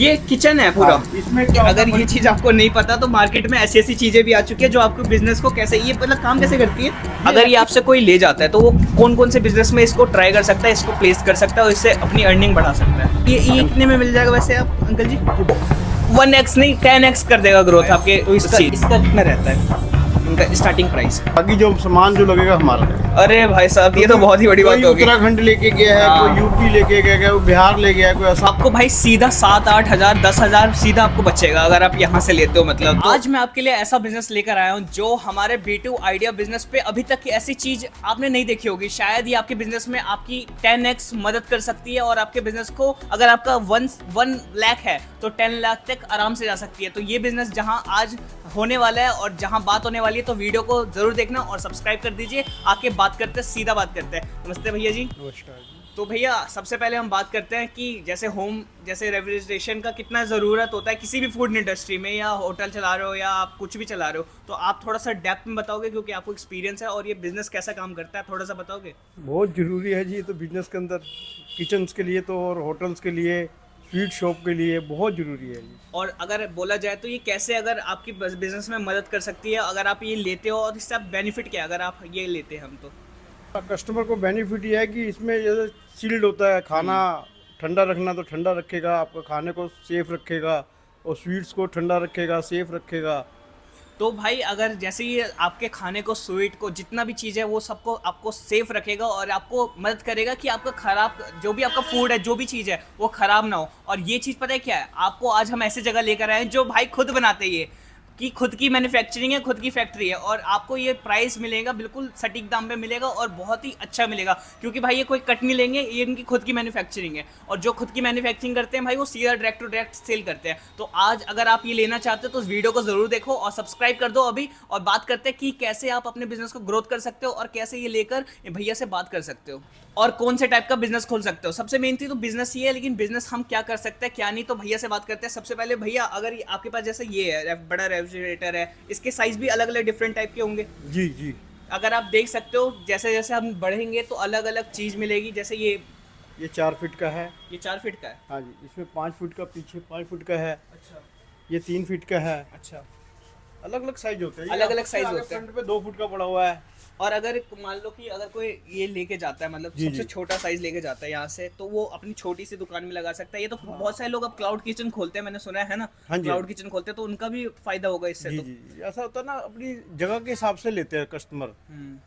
ये किचन है पूरा। इसमें क्या अगर ये चीज आपको नहीं पता तो मार्केट में ऐसी ऐसी चीजें भी आ चुकी है जो आपको बिजनेस को कैसे ये मतलब काम कैसे करती है। अगर ये आपसे कोई ले जाता है तो वो कौन कौन से बिजनेस में इसको ट्राई कर सकता है, इसको प्लेस कर सकता है और इससे अपनी अर्निंग बढ़ा सकता है। ये कितने में मिल जाएगा वैसे आप अंकल जी? 1x नहीं 10x कर देगा ग्रोथ आपके। तो इसका कितना रहता है इनका स्टार्टिंग प्राइस? बाकी जो सामान जो लगेगा हमारा लगेगा। अरे भाई साहब ये तो बहुत ही बड़ी बात कोई होगी। उत्तराखंड लेके गया है, हाँ। कोई यूपी लेके गया है, कोई बिहार ले गया है, कोई असम। आपको भाई सीधा 7-8 हजार 10 हजार सीधा आपको बचेगा अगर आप यहाँ से लेते हो। मतलब आज मैं आपके लिए ऐसा बिजनेस लेकर आया हूँ जो हमारे B2 आइडिया बिजनेस पे अभी तक की ऐसी चीज आपने नहीं देखी होगी। शायद ये आपके बिजनेस में आपकी 10x मदद कर सकती है और आपके बिजनेस को अगर आपका 1 लाख है तो 10 लाख तक आराम से जा सकती है। तो ये बिजनेस जहाँ आज होने वाला है और जहाँ बात होने वाली है तो वीडियो को जरूर देखना और सब्सक्राइब कर दीजिए। आके बात करते हैं, सीधा बात करते हैं। नमस्ते भैया जी। नमस्कार जी। तो भैया सबसे पहले हम बात करते हैं कि जैसे रेफ्रिजरेशन का कितना ज़रूरत होता है किसी भी फूड इंडस्ट्री में, या होटल चला रहे हो या आप कुछ भी चला रहे हो, तो आप थोड़ा सा डेप्थ में बताओगे क्योंकि आपको एक्सपीरियंस है और ये बिजनेस कैसा काम करता है थोड़ा सा बताओगे? बहुत ज़रूरी है जी ये तो बिजनेस के अंदर, किचन्स के लिए तो और होटल्स के लिए, स्वीट शॉप के लिए बहुत ज़रूरी है जी। और अगर बोला जाए तो ये कैसे अगर आपकी बिजनेस में मदद कर सकती है अगर आप ये लेते हो, और इससे आप बेनिफिट क्या है अगर आप ये लेते हैं हम तो? कस्टमर को बेनिफिट ये है कि इसमें जैसे सील्ड होता है, खाना ठंडा रखना तो ठंडा रखेगा, आपका खाने को सेफ रखेगा और स्वीट्स को ठंडा रखेगा, सेफ रखेगा। तो भाई अगर जैसे ये आपके खाने को, स्वीट को, जितना भी चीज़ है वो सबको आपको सेफ रखेगा और आपको मदद करेगा कि आपका खराब जो भी आपका फूड है, जो भी चीज़ है वो खराब ना हो। और ये चीज़ पता है क्या है आपको, आज हम ऐसी जगह लेकर आए हैं जो भाई खुद बनाते हैं, ये कि खुद की मैन्युफैक्चरिंग है, खुद की फैक्ट्री है और आपको ये प्राइस मिलेगा बिल्कुल सटीक दाम पे मिलेगा और बहुत ही अच्छा मिलेगा क्योंकि भाई ये कोई कट नहीं लेंगे, ये इनकी खुद की मैन्युफैक्चरिंग है। और जो खुद की मैन्युफैक्चरिंग करते हैं भाई वो सीधा डायरेक्ट टू डायरेक्ट सेल करते हैं। तो आज अगर आप ये लेना चाहते हो तो इस वीडियो को जरूर देखो और सब्सक्राइब कर दो अभी, और बात करते हैं कि कैसे आप अपने बिजनेस को ग्रोथ कर सकते हो और कैसे ये लेकर भैया से बात कर सकते हो और कौन से टाइप का बिजनेस खोल सकते हो। सबसे मेन थी तो बिजनेस ही है, लेकिन बिजनेस हम क्या कर सकते हैं क्या नहीं, तो भैया से बात करते हैं। सबसे पहले भैया अगर आपके पास जैसे ये है बड़ा रेफ्रिजरेटर है, इसके साइज भी अलग अलग डिफरेंट टाइप के होंगे। जी जी। अगर आप देख सकते हो जैसे जैसे हम बढ़ेंगे तो अलग अलग चीज मिलेगी। जैसे ये 4 फीट का है। ये 4 फीट का है। हाँ जी, इसमें 5 फीट का, पीछे 5 फीट का है। अच्छा ये 3 फीट का है। अच्छा। अलग अलग साइज होते हैं, अलग अलग साइज होते हैं। फ्रंट पे 2 फुट का पड़ा हुआ है। और अगर मान लो कि अगर कोई ये लेके जाता है, मतलब जी, सबसे जी। छोटा साइज लेके जाता है यहाँ से, तो वो अपनी छोटी सी दुकान में लगा सकता है। ये तो बहुत सारे लोग अब क्लाउड किचन खोलते हैं, मैंने सुना है ना। हाँ जी। क्लाउड किचन खोलते हैं तो उनका भी फायदा होगा इससे। जी तो जी जी। ऐसा होता है ना, अपनी जगह के हिसाब से लेते हैं कस्टमर।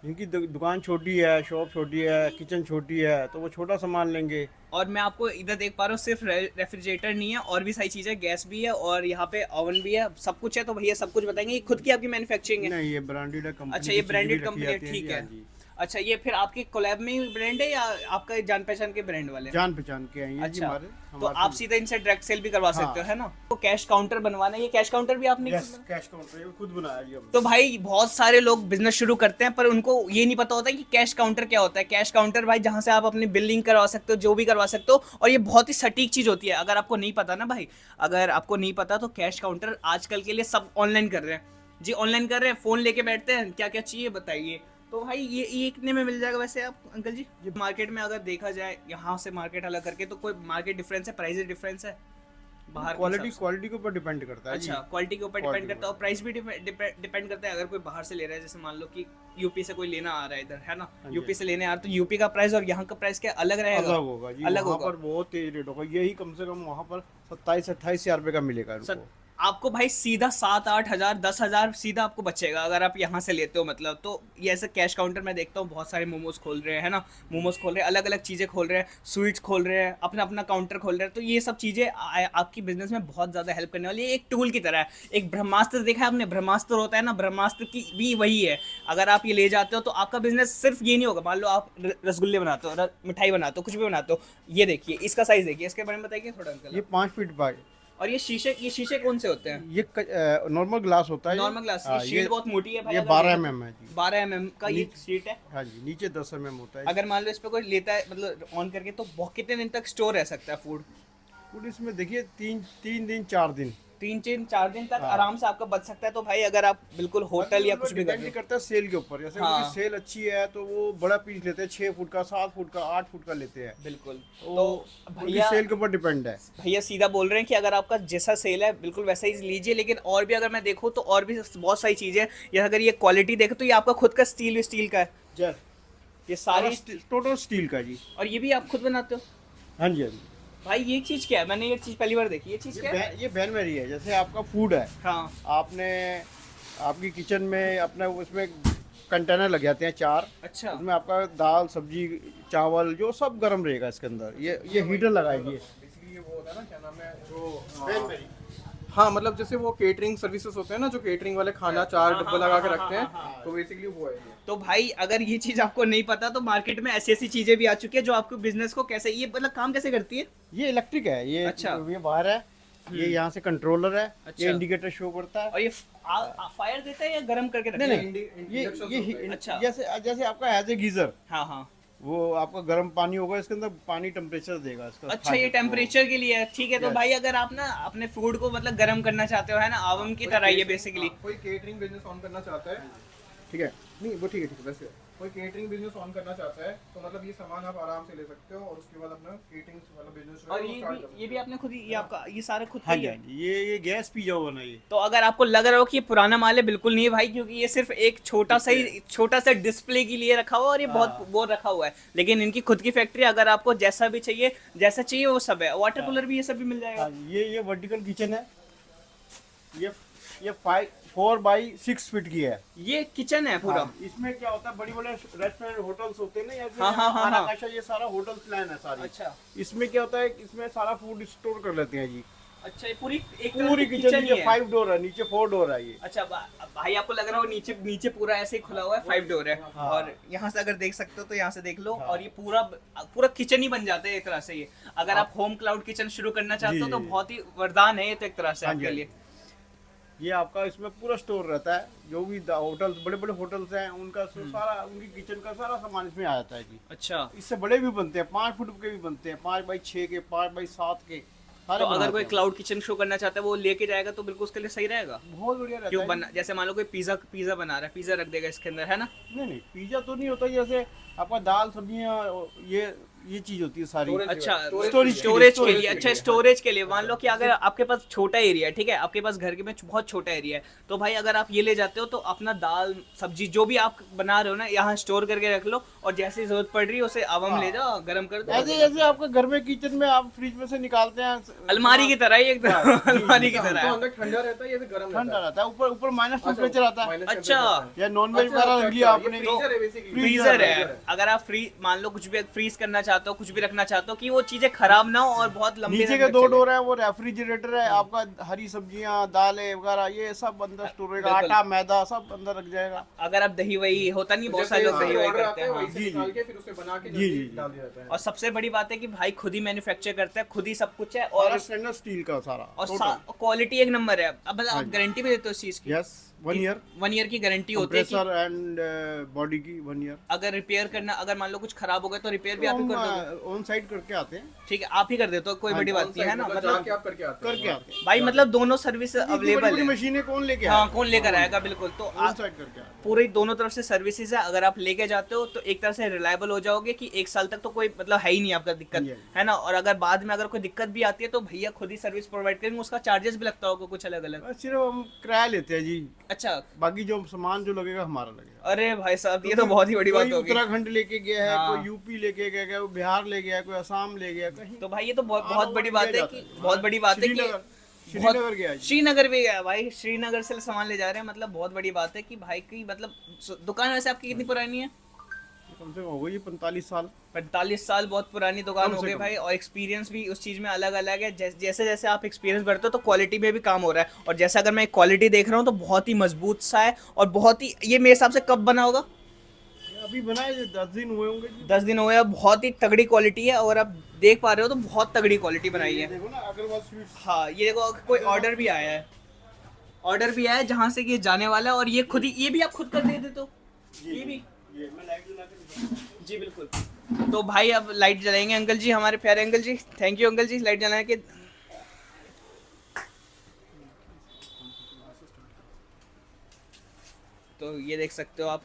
जिनकी दुकान छोटी है, शॉप छोटी है, किचन छोटी है, तो वो छोटा सामान लेंगे। और मैं आपको इधर देख पा रहा हूँ सिर्फ रेफ्रिजरेटर नहीं है, और भी सारी चीज़ें, गैस भी है और यहाँ पे ओवन भी है, सब कुछ है। तो भैया सब कुछ बताएंगे। ये खुद की आपकी मैन्युफैक्चरिंग है? नहीं, ये ब्रांडेड है, कंपनी अच्छा, ये की चीज़ें ब्रांडेड भी कंपनी रखी है, जाती हैं ठीक जी, है। हाँ जी। अच्छा, ये फिर आपके कोलैब में ही ब्रांड है या आपका जान पहचान के ब्रांड वाले हैं? जान पहचान के हैं ये जी अच्छा, हमारे। तो आप सीधा इनसे डायरेक्ट सेल भी करवा सकते हो, है ना? तो कैश काउंटर बनवाना है, ये कैश काउंटर भी आपने यस, कैश काउंटर ये खुद बनाया जी हमने। तो भाई बहुत सारे लोग बिजनेस शुरू करते हैं पर उनको ये नहीं पता होता कि कैश काउंटर क्या होता है। कैश काउंटर भाई जहाँ से आप अपनी बिलिंग करवा सकते हो, जो भी करवा सकते हो, और ये बहुत ही सटीक चीज़ होती है। अगर आपको नहीं पता ना भाई, अगर आपको नहीं पता तो कैश काउंटर आजकल के लिए सब ऑनलाइन कर रहे हैं जी, ऑनलाइन कर रहे हैं, फ़ोन लेके बैठते हैं, क्या क्या चाहिए बताइए। तो भाई ये कितने में मिल जाएगा वैसे आप अंकल जी? ये मार्केट में अगर देखा जाए, यहाँ से मार्केट अलग करके, तो कोई मार्केट डिफरेंस है, प्राइस डिफरेंस है बाहर? क्वालिटी के ऊपर डिपेंड करता है जी। अच्छा, क्वालिटी के ऊपर डिपेंड करता है और प्राइस भी डिपेंड करता है। अगर कोई बाहर से ले रहा है, जैसे मान लो कि यूपी से कोई लेना आ रहा है इधर, है ना, यूपी से लेने आ रहा है, तो यूपी का प्राइस और यहाँ का प्राइस क्या अलग रहेगा? अलग होगा जी, अलग वहाँ होगा। पर बहुत तेज रेट होगा। यही कम से कम वहाँ पर 27-28 हज़ार रुपये का मिलेगा इनको। आपको भाई सीधा 7-8 हजार 10 हजार सीधा आपको बचेगा अगर आप यहाँ से लेते हो। मतलब तो ये ऐसे कैश काउंटर मैं देखता हूँ बहुत सारे मोमोज खोल रहे हैं, है ना, मोमोज खोल रहे हैं, अलग अलग चीज़ें खोल रहे हैं, स्वीट्स खोल रहे हैं, अपना अपना काउंटर खोल रहे हैं। तो ये सब चीज़ें आपकी बिजनेस में बहुत ज़्यादा हेल्प करने वाली है। एक टूल की तरह है। एक ब्रह्मास्त्र देखा है आपने? ब्रह्मास्त्र होता है ना, ब्रह्मास्त्र की भी वही है। अगर आप ये ले जाते हो तो आपका बिजनेस सिर्फ ये नहीं होगा। मान लो आप रसगुल्ले बनाते हो, मिठाई बनाते हो, कुछ भी बनाते हो, ये देखिए इसका साइज देखिए, इसके बारे में बताइए थोड़ा अंकल। ये 5 फीट बाय। और ये शीशे कौन से होते हैं? ये नॉर्मल ग्लास होता है। Normal glass. हाँ, ये शीट बहुत मोटी है भाई। ये अगर 12 देखो- mm है जी। 12 mm का ये शीट है। हाँ जी, नीचे 10 mm होता है। अगर मान लो इस पे कोई लेता है, मतलब ऑन करके, तो बहुत कितने दिन तक स्टोर रह सकता है फूड? फूड इसमें देखिए 3 दिन 4 दिन। 3 4 दिन तक आराम से आपका बच सकता है। तो भाई अगर आप बिल्कुल होटल या कुछ भी कर रहे डिपेंड करता है सेल के ऊपर। जैसे हाँ। उनकी सेल अच्छी है तो वो बड़ा पीस लेते हैं, 6 फुट का, 7 फुट का, 8 फुट का लेते हैं। बिल्कुल। तो तो उनकी भैया सेल के ऊपर डिपेंड है। भैया सीधा बोल रहे हैं कि अगर आपका जैसा सेल है बिल्कुल वैसा ही लीजिए, लेकिन और भी अगर मैं देखूँ तो और भी बहुत सारी चीज़ें हैं। या अगर ये क्वालिटी देखें तो ये आपका खुद का स्टील का है, जय ये सारी। टोटल स्टील का जी। और ये भी आप खुद बनाते हो? हाँ जी, हाँ जी। भाई ये चीज़ क्या है? मैंने ये चीज़ पहली बार देखी। ये चीज़ क्या है? ये बैन मेरी है। जैसे आपका फूड है, हाँ आपने आपकी किचन में अपना उसमें कंटेनर लग जाते हैं 4। अच्छा। उसमें आपका दाल, सब्जी, चावल जो सब गर्म रहेगा इसके अंदर। ये हीटर लगाएगी। बेसिकली ये वो होता है ना, क्या नाम है, जो हाँ मतलब जैसे वो केटरिंग सर्विसेज होते हैं ना, जो केटरिंग वाले खाना 4 डब्बा लगा के रखते हैं, तो बेसिकली वो है ये। तो भाई अगर ये चीज़ आपको नहीं पता तो मार्केट में ऐसी ऐसी चीज़ें भी आ चुकी है जो आपके बिजनेस को कैसे, ये मतलब काम कैसे करती है? ये इलेक्ट्रिक है। ये अच्छा। ये बाहर है, ये यहाँ से कंट्रोलर है। अच्छा। ये इंडिकेटर शो करता है। और ये फायर देता है या गर्म करके रखता नहीं है? नहीं, induction ये होता है। अच्छा। जैसे आपका एज ए गीजर, हाँ हाँ। वो आपका गर्म पानी होगा, इसके अंदर पानी टेम्परेचर देगा इसका। अच्छा, ये टेम्परेचर के लिए है, ठीक है। तो Yes. भाई अगर आप ना अपने फूड को मतलब गर्म करना चाहते हो, है ना, आवन की तरह ये बेसिकली। कोई केटरिंग बिजनेस ऑन करना चाहता है, ठीक है, नहीं वो ठीक है वैसे कोई केटरिंग बिजनेस ऑन करना चाहता है तो मतलब ये सामान आप आराम से ले सकते हो और उसके बाद अपना केटरिंग वाला बिजनेस और ये भी आपने खुद ही, ये आपका ये सारा खुद का हाँ ही जी, है? हाँ जी। ये गैस पिज्जा बना ये। तो अगर आपको लग रहा हो कि ये पुराना माल है, बिल्कुल नहीं है भाई, क्योंकि ये सिर्फ एक छोटा सा डिस्प्ले के लिए रखा हुआ है और ये बहुत वो रखा हुआ है। लेकिन इनकी खुद की फैक्ट्री, अगर आपको जैसा भी चाहिए, जैसा चाहिए वो सब है। वाटर कूलर भी ये सब भी मिल जाएगा। हाँ, ये वर्टिकल किचन है। ये 4x6 फीट की है। ये किचन है पूरा। हाँ, इसमें क्या होता है, बड़ी बड़े रेस्टोरेंट होटल्स होते हैं ना, या हाँ, हाँ, हाँ, हाँ। ये सारा होटल प्लान है सारी। अच्छा इसमें क्या होता है, इसमें सारा फूड स्टोर कर लेते हैं जी। अच्छा, ये पूरी एक पूरी तरह की किचन ही ये है। 5 डोर है, नीचे 4 डोर है ये। अच्छा भाई आपको लग रहा हो नीचे नीचे पूरा ऐसे ही खुला हुआ है, 5 डोर है। हाँ। और यहाँ से अगर देख सकते हो तो यहाँ से देख लो। और ये पूरा पूरा किचन ही बन जाता है एक तरह से ये। अगर आप होम क्लाउड किचन शुरू करना चाहते हो जी, तो जी। बहुत ही वरदान है ये तो एक तरह से हाँ जी, आपके हाँ लिए। ये आपका इसमें पूरा स्टोर रहता है। जो भी होटल्स, बड़े बड़े होटल्स हैं, उनका सारा, उनकी किचन का सारा सामान इसमें आ जाता है जी। अच्छा, इससे बड़े भी बनते हैं, 5 फुट के भी बनते हैं, 5x6 के, 5x7 के सारे तो अगर बनाते कोई हैं। क्लाउड किचन शो करना चाहता है वो लेके जाएगा तो बिल्कुल उसके लिए सही रहेगा। बहुत बढ़िया रहता क्यों है। बना, जैसे मान लो कोई पिज्जा बना रहा है, पिज्जा रख देगा इसके अंदर, है ना? नहीं, पिज्जा तो नहीं होता। जैसे आपका दाल, सब्जियां, ये चीज होती है सारी। अच्छा, स्टोरेज स्टोरेज के के लिए, लिए। अच्छा, स्टोरेज के लिए। मान लो कि अगर आपके पास छोटा एरिया है, ठीक है, आपके पास घर के में बहुत छोटा एरिया है, तो भाई अगर आप ये ले जाते हो तो अपना दाल सब्जी जो भी आप बना रहे हो ना, यहाँ स्टोर करके रख लो और जैसे जरूरत पड़ रही है उसे आवाम ले जाओ, गर्म कर दो। ऐसे जैसे आपके घर में किचन में आप फ्रिज में से निकालते हैं, अलमारी की तरह ही एकदम अलमारी की तरह तो है। अंदर ठंडा रहता है, ये गर्म ठंडा रहता रहता है। ऊपर ऊपर माइनस टेम्परेचर आता है। अच्छा, या नॉन वेज वगैरह रख लिया आपने, फ्रीजर है बेसिकली। फ्रीजर है। अगर आप मान लो कुछ भी फ्रीज करना चाहते हो, कुछ भी रखना चाहते हो कि वो चीजें खराब ना हो और बहुत लंबे नीचे समय के तक 2 चले। डोर है, वो रेफ्रिजरेटर है आपका। हरी सब्जियां, दालें वगैरह ये सब अंदर स्टोर रहेगा। बिल्कुल। आटा, मैदा सब अंदर रख जाएगा। अगर आप दही वही होता नहीं, बहुत सारे लोग दही वही करते हैं। हाँ। वही निकाल के फिर उसे बना के जी, जल्दी जी। डाल दिया जाता है। और सबसे बड़ी बात है कि भाई खुद ही मैन्युफैक्चर करता है, खुद ही सब कुछ है। और और स्टेनलेस स्टील का सारा। क्वालिटी एक नंबर है। अब हाँ आप जी। गारंटी भी देते हो इस चीज की? यस, 1 ईयर 1 ईयर की गारंटी होती है कि कंप्रेसर एंड बॉडी की 1 ईयर। अगर रिपेयर करना, अगर मान लो कुछ खराब हो गया तो रिपेयर भी आप ही कर दोगे? ऑन साइट करके आते हैं। ठीक है, आप ही कर देते हो, कोई हाँ बड़ी जी, बात नहीं है ना। मतलब जाके आप करके आते हैं। करके आते हैं। भाई मतलब दोनों सर्विस इतनी अवेलेबल बड़ी-बड़ी है। मशीनें कौन लेके हाँ, आएगा? कौन लेकर आएगा? बिल्कुल। तो ऑन आप साइट करके आते हैं। पूरी दोनों तरफ से सर्विसेज है। अगर आप लेके जाते हो तो एक तरह से रिलायबल हो जाओगे कि 1 साल तक तो कोई मतलब है ही नहीं आपका दिक्कत, हाँ जी, हाँ जी। है ना? और अगर बाद में अगर कोई दिक्कत भी आती है तो भैया खुद ही सर्विस प्रोवाइड करेंगे, उसका चार्जेस भी लगता होगा कुछ अलग अलग। बस सिर्फ हम किराया लेते हैं जी। अच्छा, बाकी जो सामान जो लगेगा हमारा लगेगा। अरे भाई साहब ये तो बहुत ही बड़ी बात कोई होगी। उत्तराखंड लेके गया है, हाँ। कोई यूपी लेके गया, कोई बिहार ले गया, कोई असम ले गया, कहीं तो भाई ये तो बहुत बहुत बड़ी इंडिया बात है जाता कि है। बहुत बड़ी बात है कि श्रीनगर गया जी। श्रीनगर भी गया भाई, श्रीनगर से सामान ले जा रहे हैं, मतलब बहुत बड़ी बात है कि भाई की मतलब दुकान वैसे आपकी कितनी पुरानी है? कम से कम हो गई 45 साल। 45 साल बहुत पुरानी दुकान कम हो से गई कम। भाई। और एक्सपीरियंस भी उस चीज़ में अलग अलग है। जैसे जैसे आप एक्सपीरियंस बढ़ते हो तो क्वालिटी में भी काम हो रहा है। और जैसे अगर मैं क्वालिटी देख रहा हूँ तो बहुत ही मजबूत सा है और बहुत ही, ये मेरे हिसाब से कब बना होगा? अभी बनाए 10 दिन हुए होंगे जी। 10 दिन हुए हैं। बहुत ही तगड़ी क्वालिटी है और आप देख पा रहे हो तो बहुत तगड़ी क्वालिटी बनाई है। देखो ना, अग्रवाल स्वीट्स। हाँ, ये देखो कोई ऑर्डर भी आया है, ऑर्डर भी आया है जहाँ से ये जाने वाला है। और ये खुद ही, ये भी आप खुद कर दे देते हो? ये भी? ये मैं लाइट जला के दिखाऊं? जी बिल्कुल। तो भाई अब लाइट जलाएंगे अंकल जी, हमारे प्यारे uncle ji. Thank you uncle ji light जलाने के। तो ये देख सकते हो आप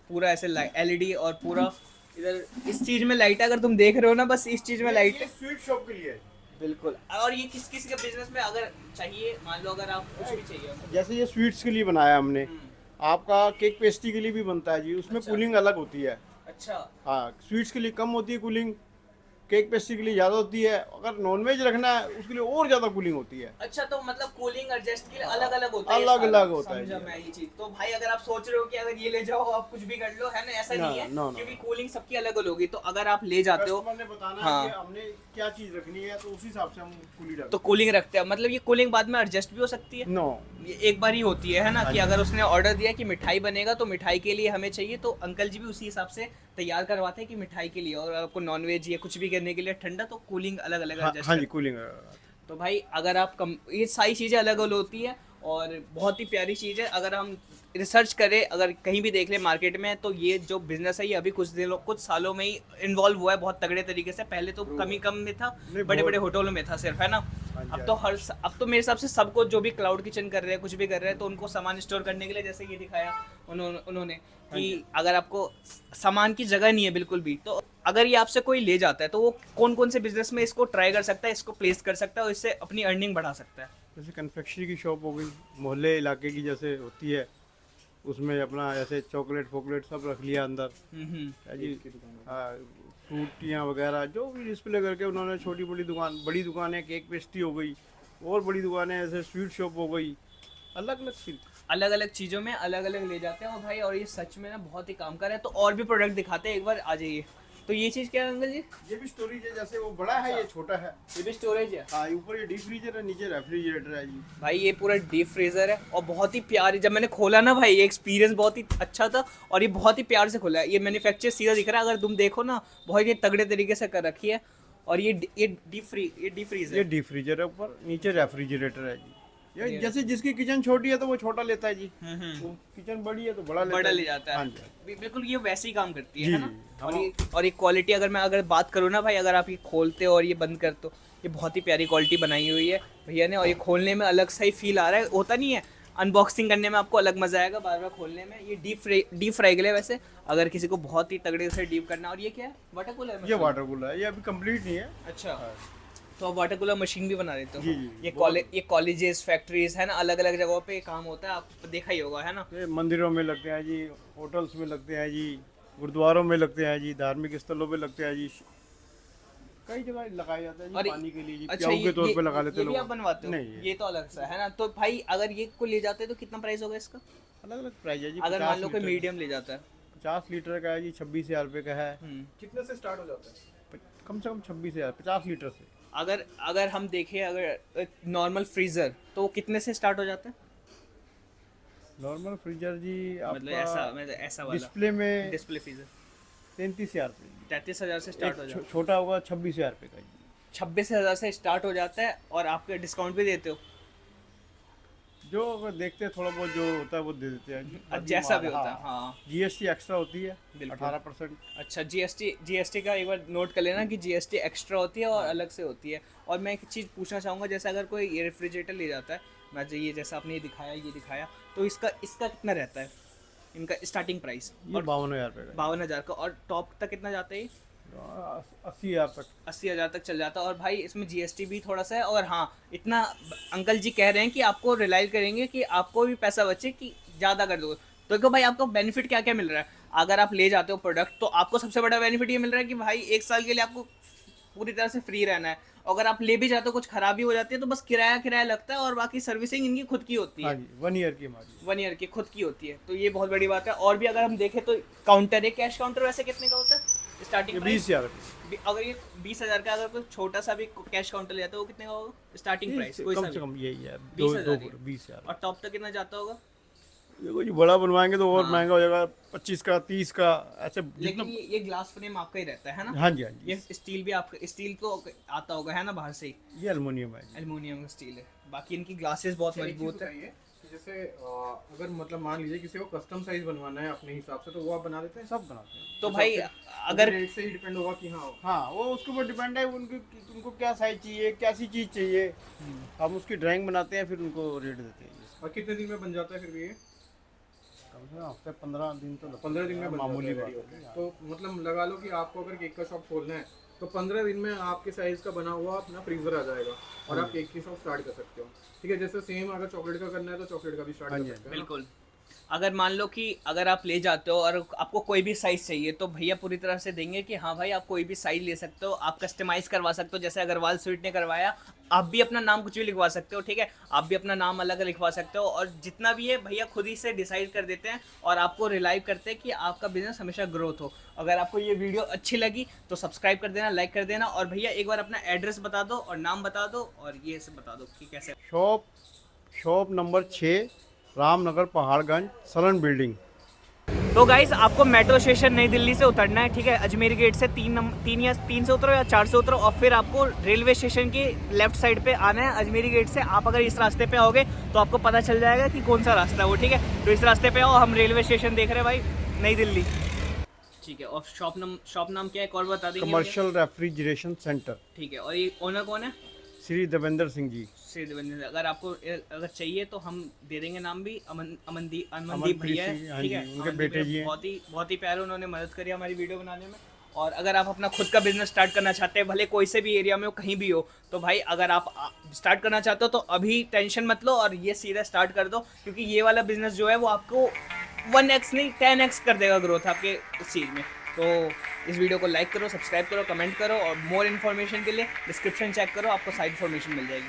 पूरा ऐसे एलईडी और पूरा इधर इस चीज में लाइट है, अगर तुम देख रहे हो ना, बस इस चीज में लाइट है। स्वीट शॉप के लिए है। बिल्कुल। और ये किस किस के बिजनेस में अगर चाहिए, मान लो अगर आप कुछ भी चाहिए हो। जैसे ये स्वीट्स के लिए बनाया हमने, हम्म, आपका केक पेस्ट्री के लिए भी बनता है जी, उसमें अच्छा। कूलिंग अलग होती है। अच्छा। हाँ, स्वीट्स के लिए कम होती है कूलिंग, केक पेस्ट्री के लिए ज़्यादा होती है। अगर नॉनवेज रखना है उसके लिए और ज़्यादा कूलिंग होती है। अच्छा, तो मतलब कूलिंग एडजस्ट के लिए अलग अलग होता है, अलग अलग होता है समझा जी। मैं ये चीज। तो भाई अगर आप सोच रहे हो कि अगर ये ले जाओ आप कुछ भी कर लो, है ना, ऐसा ना, नहीं है, ना, ना। क्योंकि कूलिंग सबकी अलग अलग होगी। तो अगर आप ले जाते हो, कस्टमर ने बताना हाँ। है कि हमने क्या चीज़ रखनी है, तो उसी हिसाब से हम कूलिंग तो कूलिंग रखते हैं, मतलब ये कूलिंग बाद में एडजस्ट भी हो सकती है। नो। ये एक बार ही होती है ना, कि अगर उसने ऑर्डर दिया कि मिठाई बनेगा तो मिठाई के लिए हमें चाहिए, तो अंकल जी भी उसी हिसाब से तैयार करवाते हैं कि मिठाई के लिए, और आपको नॉनवेज या कुछ भी करने के लिए ठंडा, तो कूलिंग अलग अलग हाँ, एडजस्ट हाँ जी, कूलिंग। तो भाई अगर आप ये सारी चीज़ें अलग अलग होती है, और बहुत ही प्यारी चीज़ है। अगर हम रिसर्च करें, अगर कहीं भी देख लें मार्केट में, तो ये जो बिजनेस है ये अभी कुछ सालों में ही इन्वॉल्व हुआ है बहुत तगड़े तरीके से। पहले तो कम में था, नहीं, बड़े बड़े बहुत। होटलों में था सिर्फ, है ना। हाँ जी, अब हाँ तो जी। अब तो मेरे हिसाब से सबको जो भी क्लाउड किचन कर रहे हैं, कुछ भी कर रहे हैं, तो उनको सामान स्टोर करने के लिए, जैसे ये दिखाया उन्होंने हाँ कि जी। अगर आपको सामान की जगह नहीं है बिल्कुल भी, तो अगर ये आपसे कोई ले जाता है, तो वो कौन कौन से बिजनेस में इसको ट्राई कर सकता है, इसको प्लेस कर सकता है, और इससे अपनी अर्निंग बढ़ा सकता है। जैसे कन्फेक्शनरी की शॉप हो गई, मोहल्ले इलाके की जैसे होती है, उसमें अपना जैसे चॉकलेट फोकलेट सब रख लिया अंदर, है जी। हाँ, फ्रूटियाँ वगैरह जो भी डिस्प्ले करके उन्होंने छोटी बड़ी दुकान, बड़ी दुकानें केक पेस्ट्री हो गई, और बड़ी दुकानें जैसे स्वीट शॉप हो गई, अलग अलग चीज। अलग अलग चीज़ों में अलग अलग ले जाते हैं, और भाई और ये सच में ना बहुत ही काम कर रहे हैं। तो और भी प्रोडक्ट दिखाते हैं, एक बार आ जाइए। तो ये चीज़ क्या है अंकल जी? ये भी स्टोरेज है, जैसे वो बड़ा है, ये छोटा है। ये भी स्टोरेज है। हाँ, ऊपर ये डीप फ्रीजर है, नीचे रेफ्रिजरेटर है जी। भाई ये पूरा डीप फ्रीजर है, और बहुत ही प्यारी, जब मैंने खोला ना भाई, ये एक्सपीरियंस बहुत ही अच्छा था, और ये बहुत ही प्यार से खोला है। ये मैन्युफैक्चर सीधा दिख रहा है, अगर तुम देखो ना, बहुत ही तगड़े तरीके से कर रखी है। और ये डीप फ्रीज ये है। डीप फ्रीजर है, ऊपर नीचे रेफ्रिजरेटर है जी। ये ये- जैसे जिसकी किचन छोटी है तो वो छोटा लेता है जी, हम्म। वो किचन बड़ी है तो बड़ा लेता बड़ा है ले जी। जाता है। हाँ जी। बिल्कुल ये वैसे ही काम करती है, जी, है ना। जी। और ये क्वालिटी, अगर बात करूँ ना भाई, अगर आप ये खोलते हो और ये बंद करते हो, ये बहुत ही प्यारी क्वालिटी बनाई हुई है भैया ने। और ये खोलने में अलग सा ही फील आ रहा है, होता नहीं है, अनबॉक्सिंग करने में आपको अलग मजा आएगा बार बार खोलने में। ये डीप फ्राई के लिए वैसे, अगर किसी को बहुत ही तगड़े से डीप करना। और ये क्या है, वाटर कूलर? ये वाटर कूलर है, ये अभी कंप्लीट नहीं है। अच्छा, तो आप वाटर कूलर मशीन भी बना देते हो? जी, जी, ये कॉलेजेस, फैक्ट्रीज, है ना, अलग अलग जगहों पे काम होता है, आप देखा ही होगा, है ना। ये मंदिरों में लगते हैं जी, होटल्स में लगते हैं जी, गुरुद्वारों में लगते हैं जी, धार्मिक स्थलों पे लगते हैं जी, कई जगह लगाया जाता है जी, और पानी के लिए जी, अच्छा, प्याऊ के तौर पे लगा लेते ये हैं भी आप लोग। बनवाते हो? नहीं, ये तो अलग सा है ना। तो भाई अगर ये को ले जाते हैं तो कितना प्राइस होगा इसका? अलग अलग प्राइस है जी। अगर 50 मान लो कोई लीटर मीडियम ले जाता है। 50 लीटर का है जी, 26,000 रुपये का है। कितने से स्टार्ट हो जाता है? कम से कम 26,000, 50 लीटर से। अगर हम देखें, अगर नॉर्मल फ्रीजर, तो वो कितने से स्टार्ट हो जाता है? नॉर्मल फ्रीजर जी मतलब आपका ऐसा वाला डिस्प्ले में डिस्प्ले फ्रीजर 33,000 रुपये। 33,000 से स्टार्ट हो जाता है। छोटा होगा 26,000 रुपये का जी। 26,000 से स्टार्ट हो जाता है, और आप डिस्काउंट भी देते हो? जो अगर देखते हैं थोड़ा बहुत जो होता है वो दे देते हैं जी। जैसा भी होता है, हाँ। जीएसटी एक्स्ट्रा होती है बिल्कुल। 18%। अच्छा, जीएसटी का एक बार नोट कर लेना कि जीएसटी एक्स्ट्रा होती है और अलग से होती है। और मैं एक चीज़ पूछना चाहूँगा, जैसे अगर कोई ये रेफ्रिजरेटर ले जाता है, मैं ये जैसा आपने ये दिखाया, तो इसका कितना रहता है, इनका स्टार्टिंग प्राइस? ये 52,000 रुपये का 52,000 का। और टॉप तक कितना जाता है ये? 80,000 तक। 80,000 तक चल जाता है। और भाई इसमें जीएसटी भी थोड़ा सा है, और हाँ, इतना अंकल जी कह रहे हैं कि आपको रिलाई करेंगे कि आपको भी पैसा बचे, कि ज़्यादा कर दो। तो देखो भाई, आपको बेनिफिट क्या क्या मिल रहा है अगर आप ले जाते हो प्रोडक्ट, तो आपको सबसे बड़ा बेनिफिट ये मिल रहा है कि भाई 1 साल के लिए आपको पूरी तरह से फ्री रहना है। अगर आप ले भी जाते हो, कुछ खराबी हो जाती है, तो बस किराया लगता है, और बाकी सर्विसिंग इनकी खुद की होती है। हाँ जी, 1 ईयर की हमारी। 1 ईयर की खुद की होती है, तो ये बहुत बड़ी बात है। और भी अगर हम देखें तो काउंटर है, कैश काउंटर वैसे कितने का होता है ये स्टार्टिंग? 20,000 रुपये। अगर ये 20,000 का, अगर कोई छोटा सा भी कैश काउंटर ले जाता है, वो कितने का होगा स्टार्टिंग प्राइस? कोई कम सा से भी? कम यही है, 20,000 ही। 20,000। और टॉप तक कितना जाता होगा? देखो जी, बड़ा बनवाएंगे तो और हाँ। महंगा हो जाएगा, 25 का, 30 का, ऐसे लेकिन जितना। ये ग्लास फ्रेम आपका ही रहता है ना? हाँ जी, हाँ जी। ये स्टील भी आपका, स्टील तो आता होगा, है ना, बाहर से ही? ये एल्युमिनियम है जी। एल्युमिनियम का स्टील है। बाकी इनकी ग्लासेस बहुत मजबूत है। कि जैसे अगर मतलब मान लीजिए किसी को कस्टम साइज बनवाना है अपने हिसाब से, तो वो आप बना देते हैं? सब बनाते हैं। तो भाई अगर रेट से ही डिपेंड होगा कि हाँ। हाँ, वो उसके ऊपर डिपेंड है, उनको क्या साइज चाहिए, कैसी चीज़ चाहिए, हम उसकी ड्राइंग बनाते हैं, फिर उनको रेट देते हैं। और कितने दिन में बन जाता है फिर भी ये? कम से कम हफ्ते 15 दिन तो 15 दिन में बन मामूली जाता है बात ready है। होके। तो मतलब लगा लो कि आपको अगर केक का शॉप खोलना है तो 15 दिन में आपके साइज का बना हुआ अपना फ्रीजर आ जाएगा और आप केक की शॉप स्टार्ट कर सकते हो। ठीक है, जैसे सेम अगर चॉकलेट का करना है तो चॉकलेट का भी स्टार्ट हाँ कर जी, सकते हैं ना? बिल्कुल। अगर मान लो कि अगर आप ले जाते हो और आपको कोई भी साइज़ चाहिए तो भैया पूरी तरह से देंगे कि हाँ भाई आप कोई भी साइज़ ले सकते हो, आप कस्टमाइज़ करवा सकते हो, जैसे अग्रवाल स्वीट ने करवाया। आप भी अपना नाम कुछ भी लिखवा सकते हो, ठीक है, आप भी अपना नाम अलग लिखवा सकते हो, और जितना भी है भैया खुद ही से डिसाइड कर देते हैं और आपको रिलाइव करते हैं कि आपका बिजनेस हमेशा ग्रोथ हो। अगर आपको ये वीडियो अच्छी लगी तो सब्सक्राइब कर देना, लाइक कर देना, और भैया एक बार अपना एड्रेस बता दो और नाम बता दो और ये सब बता दो कि कैसे। Shop number 6, Ramnagar Paharganj, sullen building. तो गाइस आपको मेट्रो स्टेशन नई दिल्ली से उतरना है, ठीक है, अजमेर गेट से 3 से उतरो या 4 से उतरो, और फिर आपको रेलवे स्टेशन की लेफ्ट साइड पे आना है अजमेरी गेट से। आप अगर इस रास्ते पे आओगे तो आपको पता चल जाएगा कि कौन सा रास्ता है वो, ठीक है, तो इस रास्ते पे आओ। हम रेलवे स्टेशन देख रहे हैं भाई, नई दिल्ली, ठीक है। और शॉप नाम क्या है, एक और बता देंगे भैया? कमर्शियल रेफ्रिजरेशन सेंटर, ठीक है। और ये ओनर कौन है? श्री देवेंद्र सिंह जी। श्री देवेंद्र। अगर आपको अगर चाहिए तो हम दे देंगे नाम भी, अमनदीप अमनप्रीत भैया सिंह, है, हाँ ठीक जी, है, उनके अमनदीप बेटे भैया जी हैं। बहुत ही प्यारे, उन्होंने मदद करी हमारी वीडियो बनाने में। और अगर आप अपना खुद का बिजनेस स्टार्ट करना चाहते हैं, भले कोई से भी एरिया में हो, कहीं भी हो, तो भाई अगर आप स्टार्ट करना चाहते हो तो अभी टेंशन मत लो और ये सीधा स्टार्ट कर दो, क्योंकि ये वाला बिजनेस जो है वो आपको 1x नहीं 10x कर देगा ग्रोथ आपके इस चीज़ में। तो इस वीडियो को लाइक करो, सब्सक्राइब करो, कमेंट करो, और मोर इन्फॉर्मेशन के लिए डिस्क्रिप्शन चेक करो, आपको सारी इन्फॉर्मेशन मिल जाएगी।